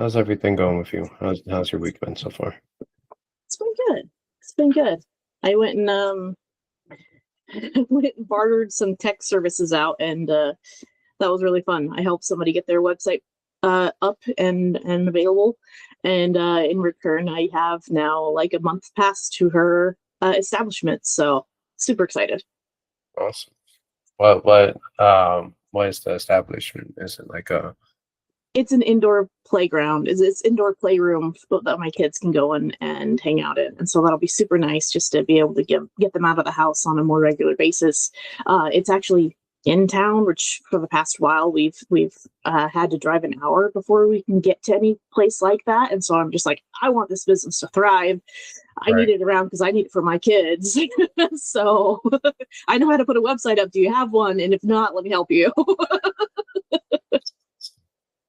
How's everything going with you? How's your week been so far? It's been good. It's been good. I went and went and bartered some tech services out, and that was really fun. I helped somebody get their website up and available, and in return, I have now like a month pass to her establishment. So super excited. Awesome. What is the establishment? Is it like a It's an indoor playground. It's indoor playroom that my kids can go in and hang out in, and so that'll be super nice just to be able to get them out of the house on a more regular basis. It's actually in town, which for the past while we've had to drive an hour before we can get to any place like that, and so I'm just like, I want this business to thrive. I right? need it around because I need it for my kids. So I know how to put a website up. Do you have one? And if not, let me help you.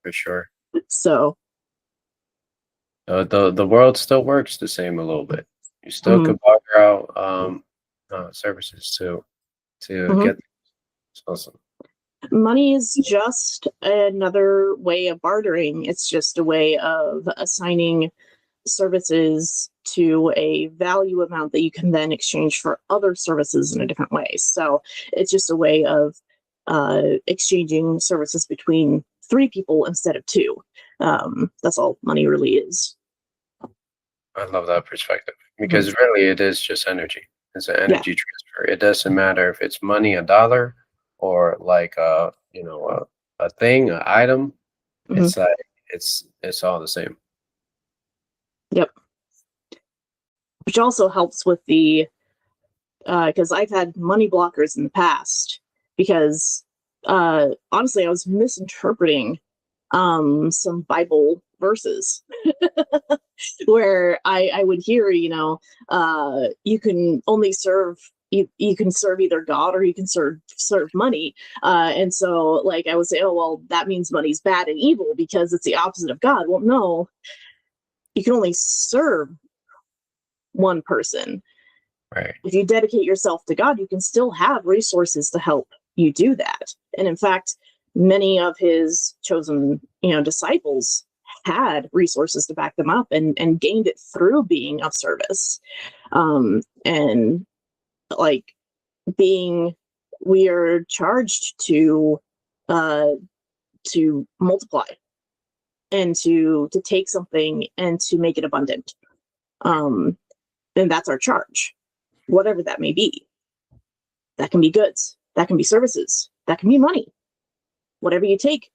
For sure. So. The world still works the same a little bit. You still Mhm, could barter out services to mhm. get. It's awesome. Money is just another way of bartering. It's just a way of assigning services to a value amount that you can then exchange for other services in a different way. So it's just a way of exchanging services between three people instead of two. That's all money really is. I love that perspective Mhm. because really it is just energy. It's an Yeah. energy transfer. It doesn't matter if it's money, a dollar, or like a thing, an item. Hmm. It's like it's all the same. Yep. Which also helps with the because I've had money blockers in the past because honestly I was misinterpreting some Bible verses where I would hear, you can only serve you can serve either God or you can serve money. And so like I would say, oh well, that means money's bad and evil because it's the opposite of God. Well, no, you can only serve one person. Right. If you dedicate yourself to God, you can still have resources to help you do that. And in fact, many of his chosen, disciples had resources to back them up and gained it through being of service. And like being, we are charged uh, to multiply and to take something and to make it abundant. Um, and that's our charge, whatever that may be. That can be goods, that can be services, that can be money. Whatever you take,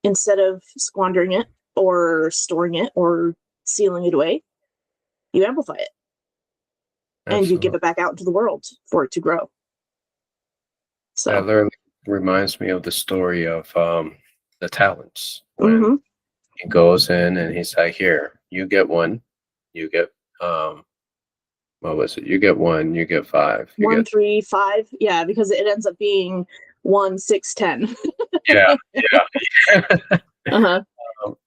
instead of squandering it or storing it or sealing it away, you amplify it and you give Absolutely. it back out into the world for it to grow. That So, literally reminds me of the story of the talents when mm-hmm. he goes in and he's like, "Here, you get one, you get um, what was it? You get one, you get five, you One, get." 3, 5. Yeah, because it ends up being 1, 6, 10. Yeah, yeah. Uh-huh.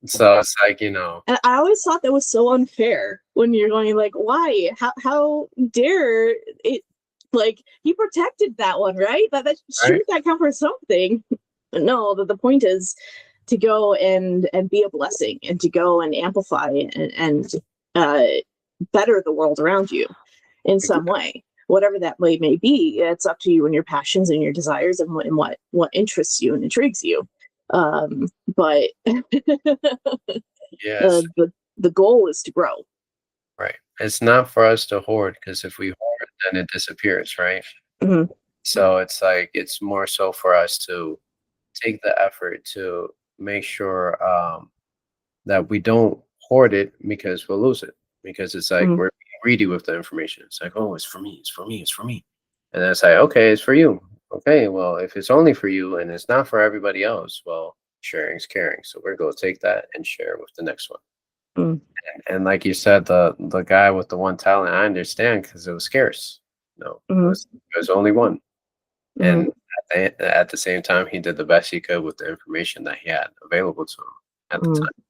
So it's like And I always thought that was so unfair when you're going like, why? How dare it? Like he protected that one, right? That right? shouldn't that come for something? But no, the point is to go and be a blessing and to go and amplify and uh, better the world around you in some way, whatever that may be. It's up to you and your passions and your desires and what interests you and intrigues you. But Yes, the goal is to grow. right. It's not for us to hoard because if we hoard, then it disappears, right? Mhm. So it's like it's more so for us to take the effort to make sure that we don't hoard it because we'll lose it. Because it's like Mhm. we're being greedy with the information. It's like, oh, it's for me, it's for me, it's for me. And then it's like, okay, it's for you. Okay, well, if it's only for you and it's not for everybody else, well, sharing is caring. So we're going to take that and share with the next one. Mhm. And like you said, the guy with the one talent, I understand because it was scarce. No, Mhm. it was only one. Mhm. And at the same time, he did the best he could with the information that he had available to him at the Mhm. time.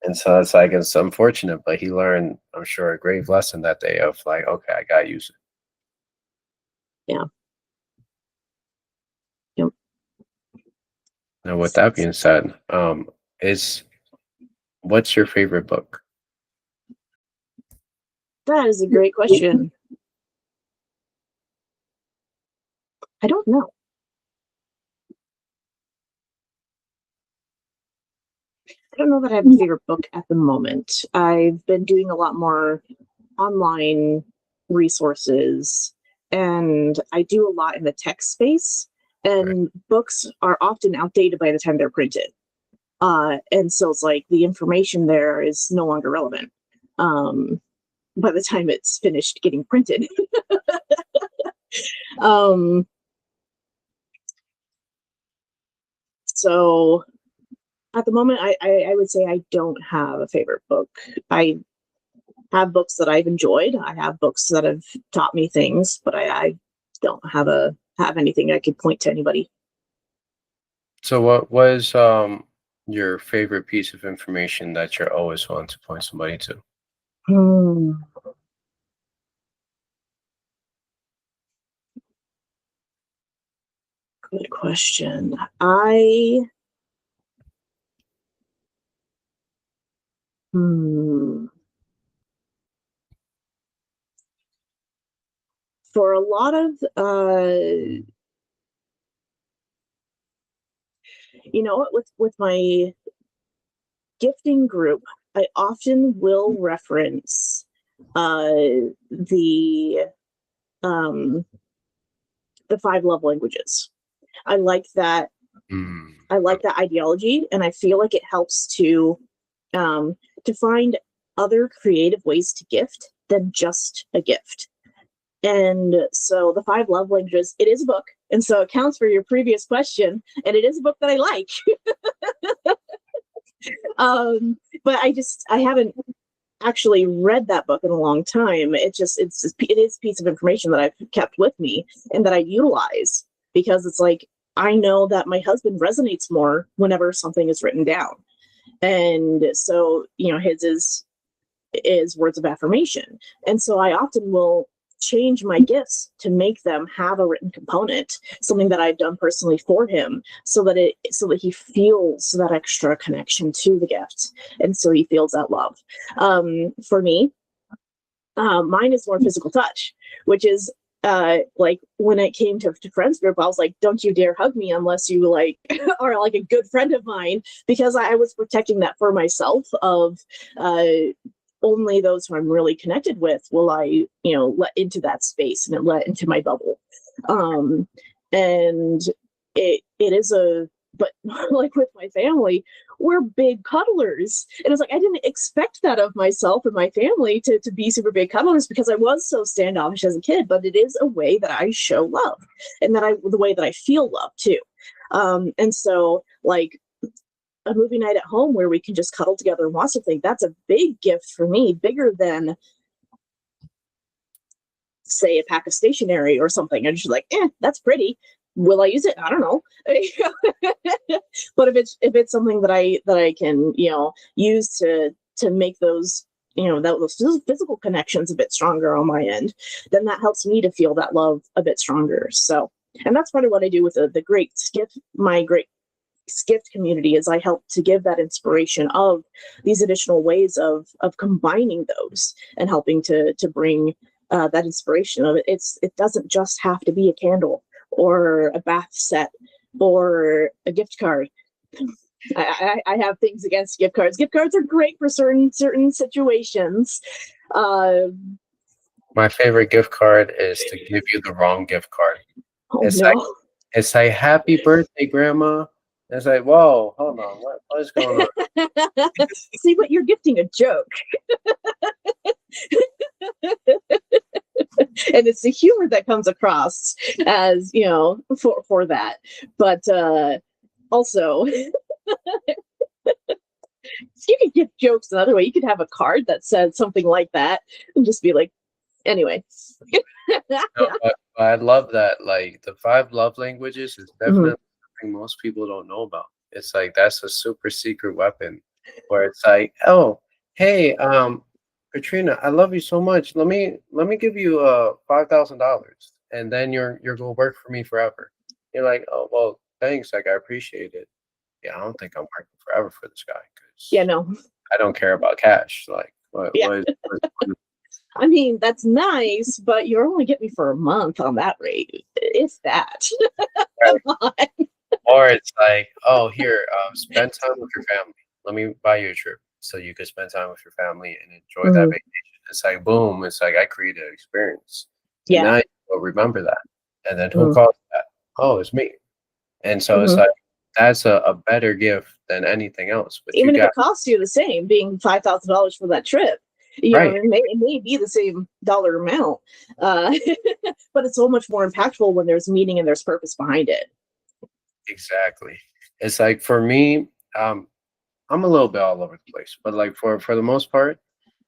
And so it's like it's unfortunate, but he learned, I'm sure, a grave lesson that day of like, okay, I gotta use it. Yeah. Yep. Now, with that being said, is What's your favorite book? That is a great question. I don't know. I don't know that I have a favorite book at the moment. I've been doing a lot more online resources, and I do a lot in the tech space, Right. and books are often outdated by the time they're printed. And so it's like the information there is no longer relevant um, by the time it's finished getting printed. um, so at the moment, I would say I don't have a favorite book. I have books that I've enjoyed. I have books that have taught me things, but I don't have anything I could point to anybody. So what was your favorite piece of information that you're always wanting to point somebody to? Hmm, good question. Hmm, for a lot of with my gifting group, I often will reference uh the um the five love languages. I like that Mm, I like that ideology, and I feel like it helps to find other creative ways to gift than just a gift. And so the five love languages, it is a book. And so it counts for your previous question. And it is a book that I like. But I haven't actually read that book in a long time. It is a piece of information that I've kept with me and that I utilize because it's like I know that my husband resonates more whenever something is written down. And so, his is words of affirmation. And so I often will change my gifts to make them have a written component, something that I've done personally for him, so that he feels that extra connection to the gift, and so he feels that love. For me, mine is more physical touch, which is like when it came to friends group, I was like, don't you dare hug me unless you like are like a good friend of mine, because I was protecting that for myself of uh, only those who I'm really connected with will I, let into that space and let into my bubble. Um, and it is but like with my family, we're big cuddlers. And it's like, I didn't expect that of myself and my family to be super big cuddlers because I was so standoffish as a kid, but it is a way that I show love and the way that I feel love too. And so like, a movie night at home where we can just cuddle together and watch something, that's a big gift for me, bigger than say a pack of stationery or something. I'm just like, that's pretty. Will I use it? I don't know. But if it's something that I can, use to make those, those physical connections a bit stronger on my end, then that helps me to feel that love a bit stronger. So, and that's part of what I do with the great skiff, my great skift community, is I help to give that inspiration of these additional ways of combining those and helping to bring that inspiration of it. It doesn't just have to be a candle or a bath set or a gift card. I have things against gift cards. Gift cards are great for certain situations. Uh, my favorite gift card is to give you the wrong gift card. oh It's like no. it's like happy birthday, grandma. It's like, whoa, hold on, what is going on? See, but you're gifting a joke. And it's the humor that comes across as for that, but also you could give jokes another way. You could have a card that said something like that and just be like, anyway. No, but I love that. Like the five love languages is Mhm. definitely something most people don't know about. It's like that's a super secret weapon where it's like, oh, hey, Katrina, I love you so much. Let me give you $5,000 and then you're gonna work for me forever. You're like, oh well, thanks, like I appreciate it. Yeah, I don't think I'm working forever for this guy Yeah, because no. I don't care about cash. Like, Yeah. what I mean, that's nice, but you're only getting me for a month on that rate. It's that. Come on. or it's like, oh, here, spend time with your family. Let me buy you a trip so you can spend time with your family and enjoy that Mhm. vacation. It's like, boom, it's like I created an experience. And Yeah. now you will remember that. And then who Mhm. calls that? Oh, it's me. And so it's Mhm. like, that's a better gift than anything else. But you Even if got, it costs you the same, being $5,000 for that trip, right, it may be the same dollar amount, uh, but it's so much more impactful when there's meaning and there's purpose behind it. exactly. It's like for me, um, I'm a little bit all over the place, but like for the most part,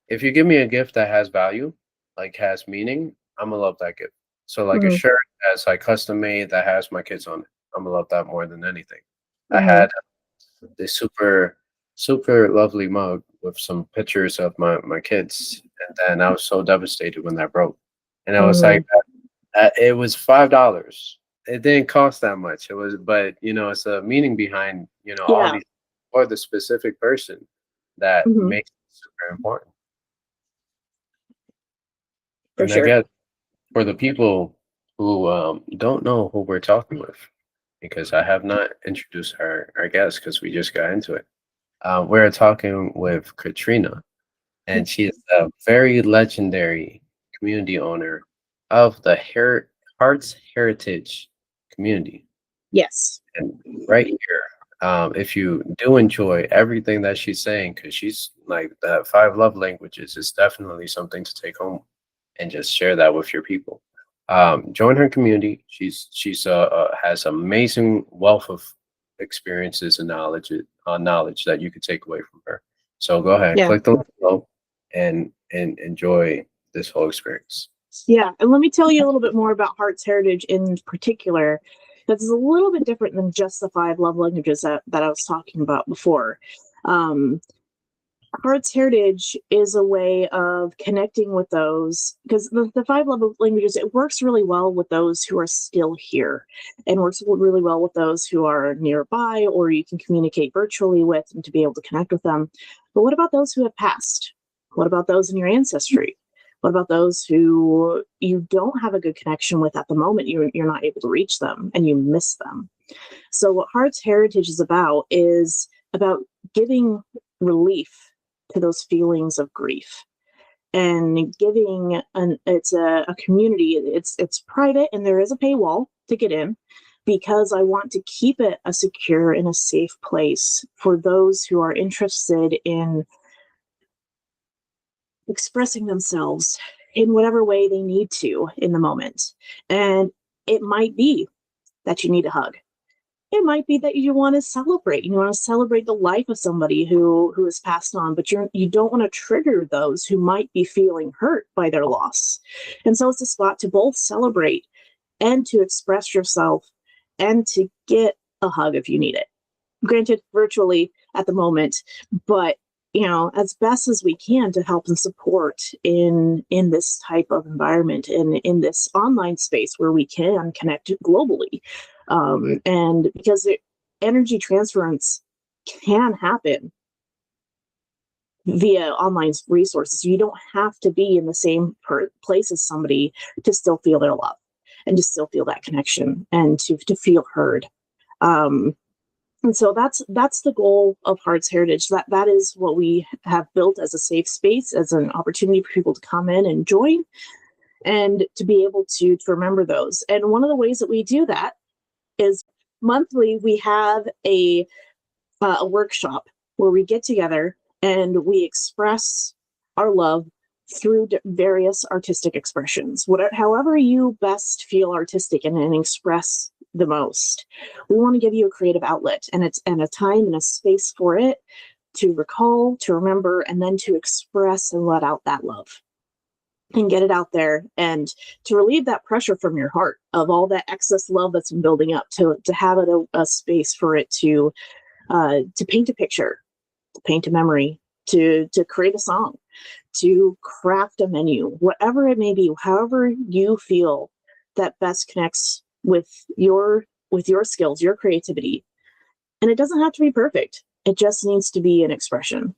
if you give me a gift that has value, like has meaning, I'm gonna love that gift. So like a Hmm. shirt that's like custom made that has my kids on it, I'm gonna love that more than anything. I Hmm. had this super lovely mug with some pictures of my kids, and then I was so devastated when that broke. And I was like, Hmm. it was $5. It didn't cost that much. It was, but it's a meaning behind all Yeah. these or the specific person that Hmm. makes it super important. For And I sure. guess for the people who don't know who we're talking with, because I have not introduced our guest because we just got into it. We're talking with Katrina, and she is a very legendary community owner of the Hearts Heritage community. Yes. And right here, if you do enjoy everything that she's saying, because she's like that five love languages is definitely something to take home and just share that with your people. Join her community. She's has amazing wealth of experiences and knowledge that you could take away from her. So go ahead, Yeah. click the link below and enjoy this whole experience. Yeah. And let me tell you a little bit more about Heart's Heritage in particular. That's a little bit different than just the five love languages that I was talking about before. Um, Heart's Heritage is a way of connecting with those because the five love languages, it works really well with those who are still here and works really well with those who are nearby or you can communicate virtually with and to be able to connect with them. But what about those who have passed? What about those in your ancestry? What about those who you don't have a good connection with at the moment? You're not able to reach them and you miss them. So, what Heart's Heritage is about giving relief to those feelings of grief and giving it's a community. It's private and there is a paywall to get in because I want to keep it a secure and a safe place for those who are interested in expressing themselves in whatever way they need to in the moment. And it might be that you need a hug. It might be that you want to celebrate. You want to celebrate the life of somebody who has passed on, but you don't want to trigger those who might be feeling hurt by their loss. And so it's a spot to both celebrate and to express yourself and to get a hug if you need it. Granted, virtually at the moment, but as best as we can to help and support in this type of environment and in this online space where we can connect globally, and because energy transference can happen via online resources. You don't have to be in the same place as somebody to still feel their love and to still feel that connection and to feel heard. Um, and so that's the goal of Hearts Heritage. That is what we have built as a safe space, as an opportunity for people to come in and join, and to be able to remember those. And one of the ways that we do that is monthly. We have a workshop where we get together and we express our love through various artistic expressions. Whatever, however you best feel artistic and express the most, we want to give you a creative outlet and a time and a space for it to recall, to remember, and then to express and let out that love and get it out there and to relieve that pressure from your heart of all that excess love that's been building up, to have it a space for it to paint a picture, to paint a memory, to create a song, to craft a menu, whatever it may be, however you feel that best connects with your skills, your creativity. And it doesn't have to be perfect. It just needs to be an expression.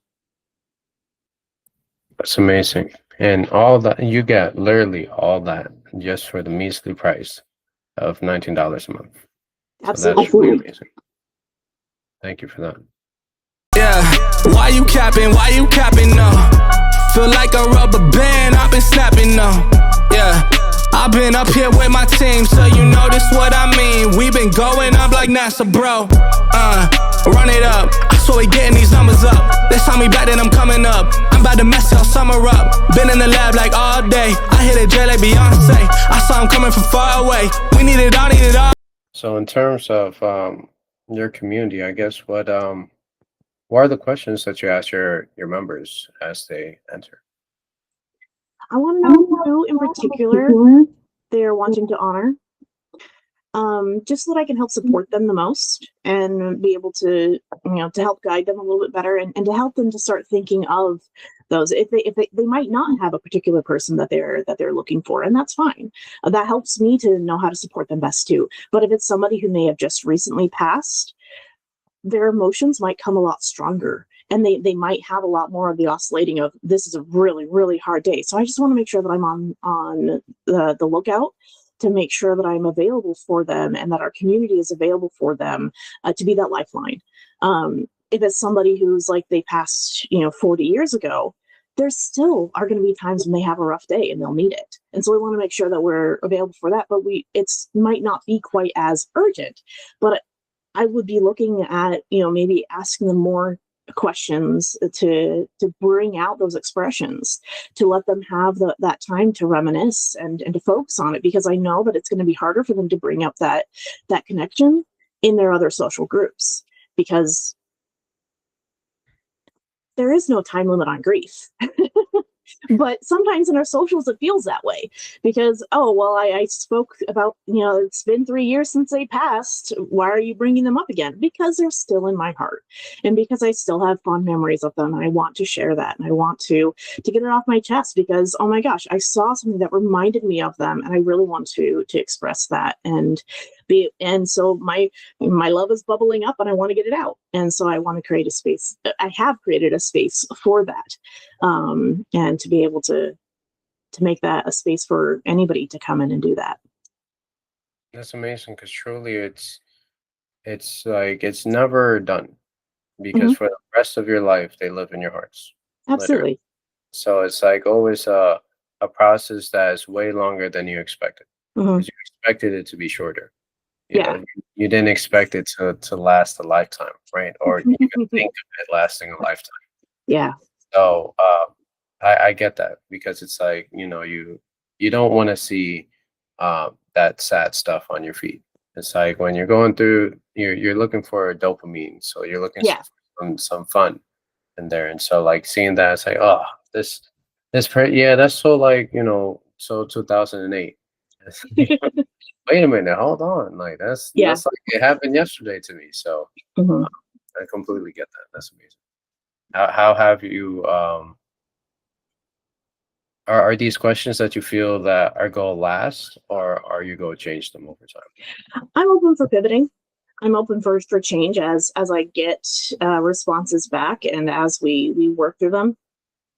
That's amazing. And all that you get, literally all that, just for the measly price of $19 a month. So that's Absolutely. really amazing. Thank you for that. Yeah, why you capping? Why you capping? No, feel like a rubber band. I've been snapping. No, yeah, I've been up here with my team, so you know this what I mean. We been going up like NASA, bro. Run it up. I swear we getting these numbers up. They saw me back then, I'm coming up. I'm about to mess y'all summer up. Been in the lab like all day. I hit a J like Beyonce. I saw him coming from far away. We need it all, need it all. So in terms of your community, I guess what are the questions that you ask your members as they enter? I want to know who in particular they're wanting to honor, just so that I can help support them the most and be able to, to help guide them a little bit better, and to help them to start thinking of those. If they might not have a particular person that they're looking for, and that's fine. That helps me to know how to support them best too. But if it's somebody who may have just recently passed, their emotions might come a lot stronger, and they might have a lot more of the oscillating of, this is a really, really hard day. So I just want to make sure that I'm on the lookout to make sure that I'm available for them, and that our community is available for them, to be that lifeline. If it's somebody who's like, they passed 40 years ago, there still are going to be times when they have a rough day and they'll need it. And so we want to make sure that we're available for that, but it's might not be quite as urgent. But I would be looking at, maybe asking them more questions to bring out those expressions, to let them have that time to reminisce and to focus on it, because I know that it's going to be harder for them to bring up that connection in their other social groups, because there is no time limit on grief. But sometimes in our socials, it feels that way, because, oh, well, I spoke about, it's been 3 years since they passed. Why are you bringing them up again? Because they're still in my heart, and because I still have fond memories of them. And I want to share that, and I want to get it off my chest, because, oh my gosh, I saw something that reminded me of them, and I really want to express that and so my love is bubbling up, and I want to get it out. And so I want to create a space. I have created a space for that, and to be able to make that a space for anybody to come in and do that. That's amazing, because truly it's like it's never done, because for the rest of your life they live in your hearts. Absolutely. Literally. So it's like always a process that is way longer than you expected, because you expected it to be shorter. You didn't expect it to last a lifetime, right? Or even think of it lasting a lifetime. Yeah. So I get that, because it's like, you don't want to see that sad stuff on your feed. It's like when you're going through, you're looking for dopamine, so you're looking for some fun in there. And so like seeing that, it's like, oh, that's so like, so 2008. Wait a minute, hold on, like that's like it happened yesterday to me. So I completely get that. That's amazing. How have you are these questions that you feel that are going to last, or are you going to change them over time? I'm open for pivoting. I'm open for change as I get responses back, and as we work through them.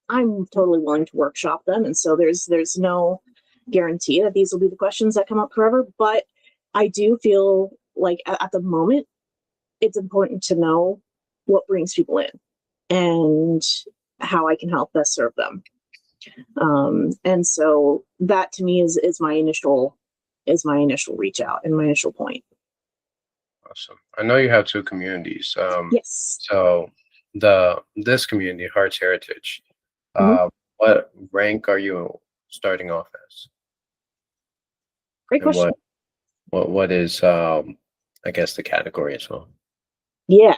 I'm totally willing to workshop them, and so there's no guarantee that these will be the questions that come up forever. But I do feel like at the moment, it's important to know what brings people in and how I can help best serve them. And so that to me is my initial reach out and my initial point. Awesome. I know you have two communities. Yes. So this community, Hearts Heritage, what rank are you starting off as? Great question. What is I guess the category as well? Yeah.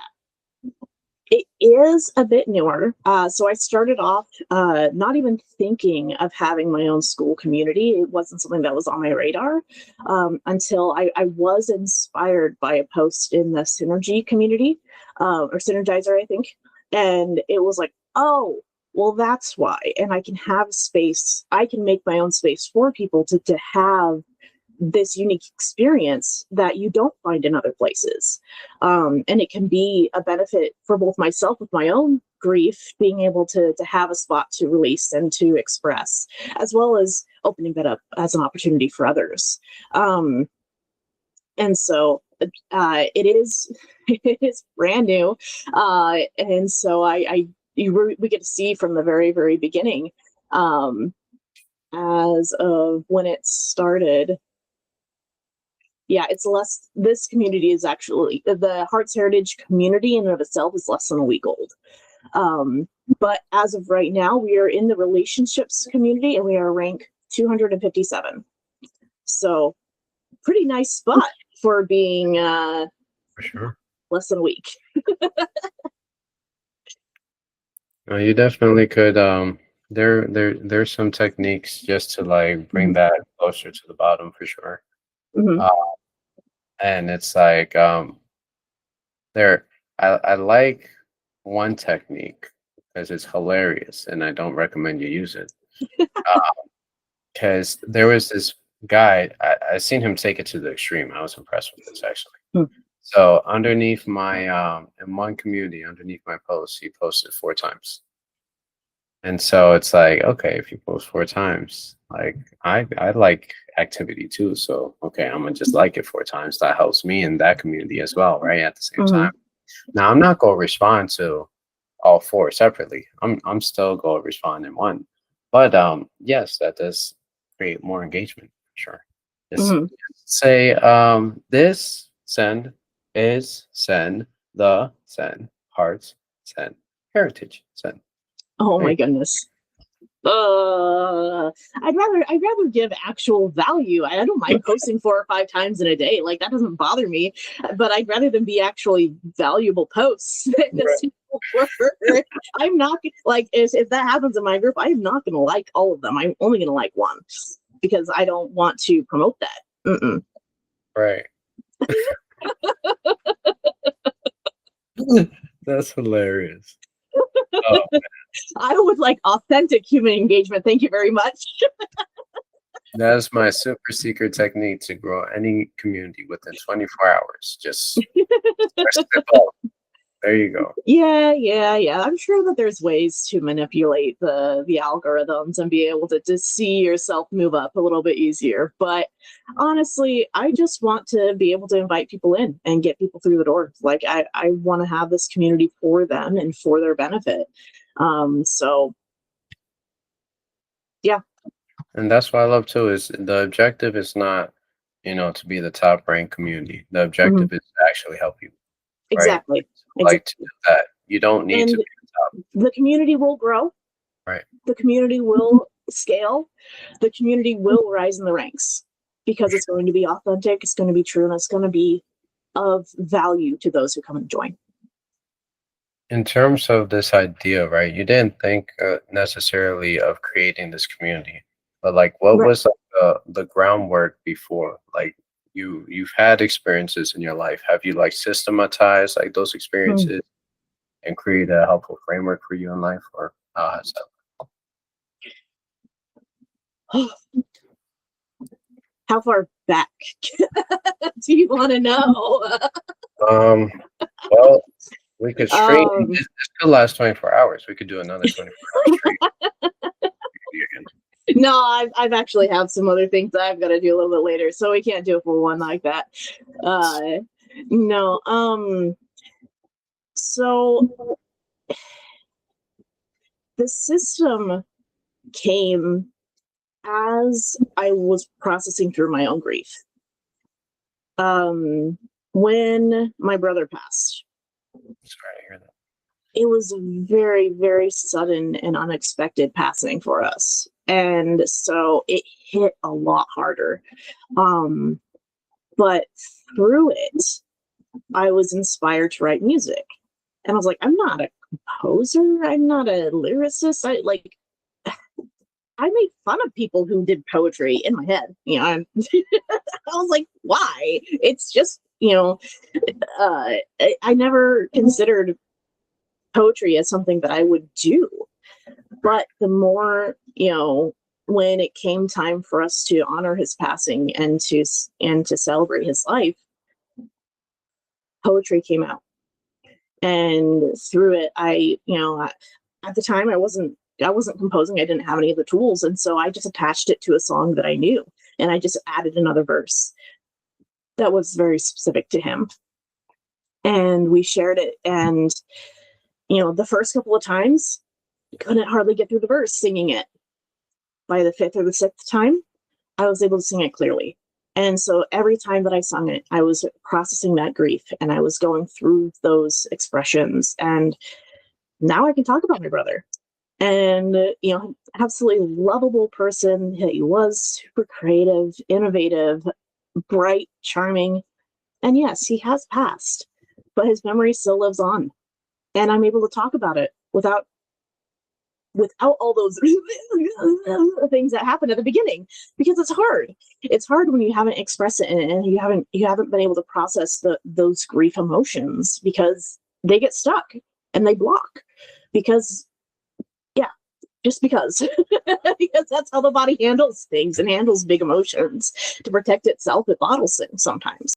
It is a bit newer. So I started off not even thinking of having my own school community. It wasn't something that was on my radar until I was inspired by a post in the Synergy community, or Synergizer, I think. And it was like, oh, well, that's why. And I can have space. I can make my own space for people to have this unique experience that you don't find in other places. And it can be a benefit for both myself with my own grief, being able to have a spot to release and to express, as well as opening that up as an opportunity for others. And so it is it is brand new, and so we get to see from the very, very beginning, as of when it started. Yeah, it's less. This community is actually, the Hearts Heritage community in and of itself is less than a week old. But as of right now, we are in the relationships community and we are rank 257. So pretty nice spot for being For sure. less than a week. You definitely could. There's some techniques just to like bring that closer to the bottom for sure. Mhm. And it's like there. I like one technique because it's hilarious, and I don't recommend you use it. Because there was this guy, I seen him take it to the extreme. I was impressed with this actually. Hmm. So underneath my in one community, underneath my post, he posted 4 times. And so it's like, okay, if you post 4 times, like I like activity too. So okay, I'm gonna just like it 4 times. That helps me in that community as well, right? At the same Mhm. time. Now I'm not gonna respond to all 4 separately. I'm still gonna respond in one. But yes, that does create more engagement for sure. Just Mhm. say this send is send the send hearts send heritage send. Oh There my you goodness. I'd rather give actual value. I don't mind posting 4 or 5 times in a day. Like, that doesn't bother me. But I'd rather them be actually valuable posts than go. a single word. I'm not like, if that happens in my group, I'm not going to like all of them. I'm only going to like one because I don't want to promote that. Mm-mm. Right. That's hilarious. Oh, I would like authentic human engagement. Thank you very much. that is my super secret technique to grow any community within 24 hours. Just press the button. There you go. Yeah. I'm sure that there's ways to manipulate the algorithms and be able to see yourself move up a little bit easier. But honestly, I just want to be able to invite people in and get people through the door. Like, I want to have this community for them and for their benefit. So yeah. And that's what I love too, is the objective is not, to be the top ranked community. The Mhm. objective is to actually help you, right? Exactly. Like to do that. You don't need to And be the top. the community will grow. Right. The community will scale. The community will rise in the ranks because it's going to be authentic, it's going to be true, and it's going to be of value to those who come and join. In terms of this idea, right? You didn't think necessarily of creating this community, but like, what Right. was like the groundwork before? Like, you've had experiences in your life. Have you like systematized like those experiences and create a helpful framework for you in life, or has that? How far back do you want to know? Um, well, we could stream. Um, This could last 24 hours. We could do another 24-hour stream. no, I've actually have some other things that I've got to do a little bit later, so we can't do it for one like that. No. So the system came as I was processing through my own grief. When my brother passed, Sorry to hear that. it was a very, very sudden and unexpected passing for us. And so it hit a lot harder. But through it, I was inspired to write music. And I was like, I'm not a composer. I'm not a lyricist. I made fun of people who did poetry in my head. I was like, why? It's just, I never considered poetry as something that I would do. But the more, when it came time for us to honor his passing and to celebrate his life, poetry came out. And through it, at the time I wasn't composing. I didn't have any of the tools. And so I just attached it to a song that I knew. And I just added another verse that was very specific to him. And we shared it. And, the first couple of times, couldn't hardly get through the verse singing it. By the 5th or the 6th time, I was able to sing it clearly. And so every time that I sung it, I was processing that grief and I was going through those expressions. And now I can talk about my brother. And, absolutely lovable person. He was super creative, innovative, bright, charming. And yes, he has passed, but his memory still lives on. And I'm able to talk about it without all those things that happened at the beginning, because it's hard. It's hard when you haven't expressed it and you haven't been able to process those grief emotions, because they get stuck and they block because because that's how the body handles things and handles big emotions. To protect itself, it bottles things sometimes.